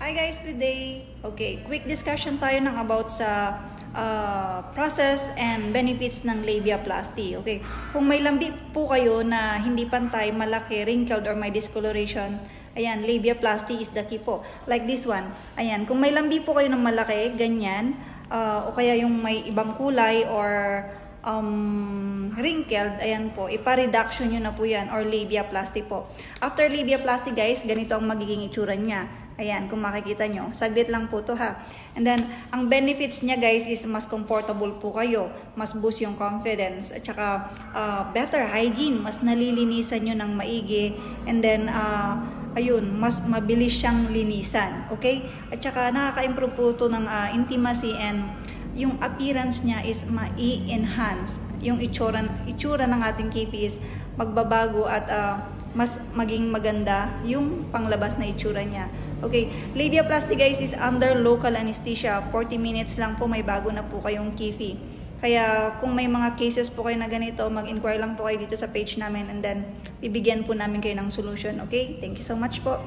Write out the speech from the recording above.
Hi guys, good day. Okay, quick discussion tayo ng about sa process and benefits ng labiaplasty. Okay, kung may lambi po kayo na hindi pantay, malaki, wrinkled, or may discoloration, ayan, labiaplasty is the key po. Like this one, ayan, kung may lambi po kayo ng malaki, ganyan, o kaya yung may ibang kulay or wrinkled, ayan po, ipa-reduction nyo na po yan or labiaplasty po. After labiaplasty guys, ganito ang magiging itsura niya. Ayan, kung makikita nyo. Saglit lang po to ha. And then, ang benefits niya guys is mas comfortable po kayo. Mas boost yung confidence. At saka, better hygiene. Mas nalilinisan nyo ng maigi. And then, ayun, mas mabilis siyang linisan. Okay? At saka, nakaka-improve po to ng intimacy and yung appearance niya is ma-enhance. Yung itsura ng ating kipi is magbabago at mas maging maganda yung panglabas na itsura niya. Okay, labiaplasty guys is under local anesthesia. 40 minutes lang po, may bago na po kayong kifi. Kaya kung may mga cases po kayo na ganito, mag-inquire lang po kayo dito sa page namin and then bibigyan po namin kayo ng solution. Okay, thank you so much po.